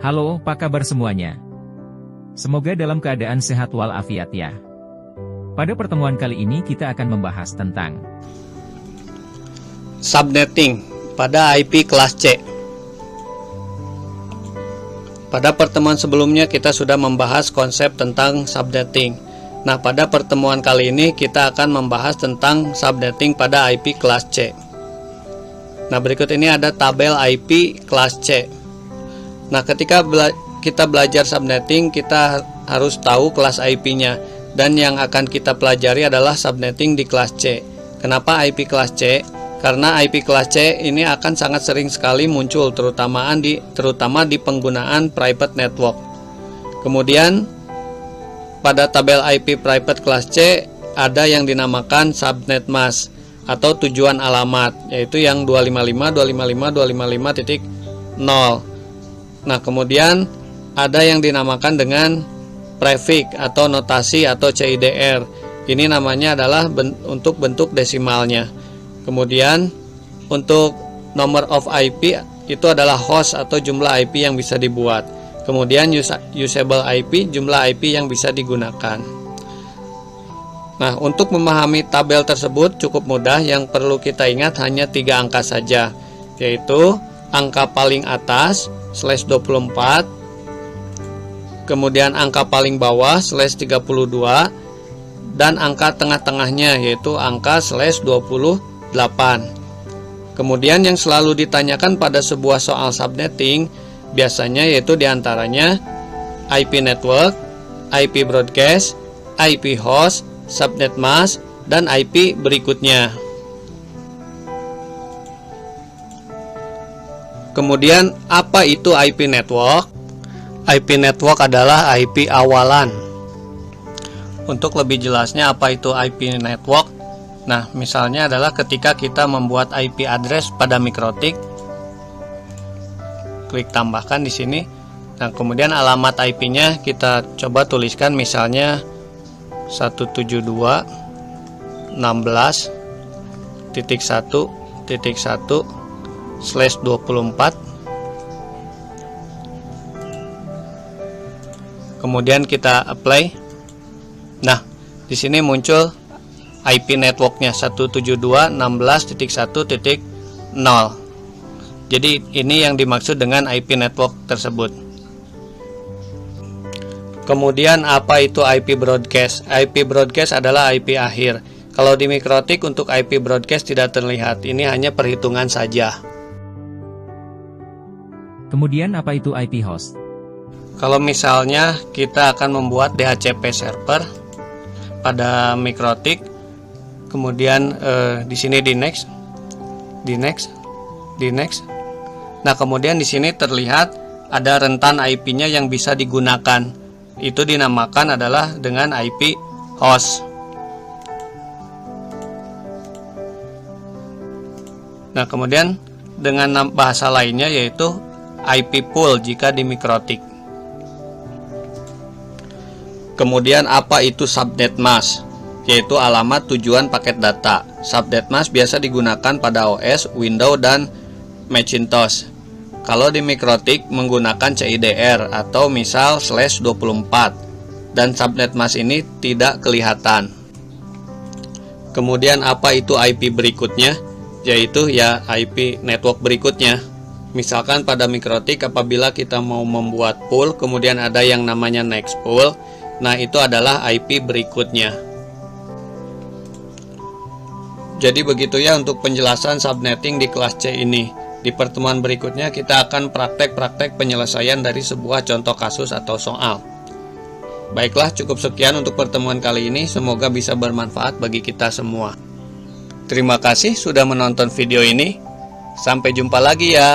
Halo, apa kabar semuanya? Semoga dalam keadaan sehat walafiat ya. Pada pertemuan kali ini kita akan membahas tentang subnetting pada IP kelas C. Pada pertemuan sebelumnya kita sudah membahas konsep tentang subnetting. Nah, pada pertemuan kali ini kita akan membahas tentang subnetting pada IP kelas C. Nah, berikut ini ada tabel IP kelas C. Nah, ketika kita belajar subnetting, kita harus tahu kelas IP-nya. Dan yang akan kita pelajari adalah subnetting di kelas C. Kenapa IP kelas C? Karena IP kelas C ini akan sangat sering sekali muncul, terutama di penggunaan private network. Kemudian, pada tabel IP private kelas C, ada yang dinamakan subnet mask atau tujuan alamat, yaitu yang 255.255.255.0. Nah, kemudian ada yang dinamakan dengan prefix atau notasi atau CIDR. Ini namanya adalah untuk bentuk desimalnya. Kemudian untuk number of IP itu adalah host atau jumlah IP yang bisa dibuat. Kemudian usable IP, jumlah IP yang bisa digunakan. Nah, untuk memahami tabel tersebut cukup mudah. Yang perlu kita ingat hanya 3 angka saja, yaitu angka paling atas /24, kemudian angka paling bawah /32, dan angka tengah-tengahnya yaitu angka /28. Kemudian yang selalu ditanyakan pada sebuah soal subnetting biasanya yaitu diantaranya IP network, IP broadcast, IP host, subnet mask, dan IP berikutnya. Kemudian apa itu IP network? IP network adalah IP awalan. Untuk lebih jelasnya apa itu IP network? Nah, misalnya adalah ketika kita membuat IP address pada mikrotik, klik tambahkan di sini. Nah, kemudian alamat IP-nya kita coba tuliskan misalnya 172.16.1.1/24. Kemudian kita apply. Nah, di sini muncul IP networknya 172.16.1.0. Jadi ini yang dimaksud dengan IP network tersebut. Kemudian apa itu IP broadcast? IP broadcast adalah IP akhir. Kalau di mikrotik untuk IP broadcast tidak terlihat. Ini hanya perhitungan saja. Kemudian apa itu IP host? Kalau misalnya kita akan membuat DHCP server pada mikrotik, kemudian di sini di next. Nah, kemudian di sini terlihat ada rentan IP-nya yang bisa digunakan. Itu dinamakan adalah dengan IP host. Nah, kemudian dengan bahasa lainnya yaitu IP pool jika di mikrotik. Kemudian apa itu subnet mask? Yaitu alamat tujuan paket data. Subnet mask biasa digunakan pada OS, Windows, dan Macintosh. Kalau di mikrotik menggunakan CIDR atau misal /24, dan subnet mask ini tidak kelihatan. Kemudian apa itu IP berikutnya? Yaitu ya IP network berikutnya. Misalkan pada mikrotik apabila kita mau membuat pool, kemudian ada yang namanya next pool. Nah, itu adalah IP berikutnya. Jadi begitu ya untuk penjelasan subnetting di kelas C ini. Di pertemuan berikutnya kita akan praktek-praktek penyelesaian dari sebuah contoh kasus atau soal. Baiklah, cukup sekian untuk pertemuan kali ini. Semoga bisa bermanfaat bagi kita semua. Terima kasih sudah menonton video ini. Sampai jumpa lagi ya.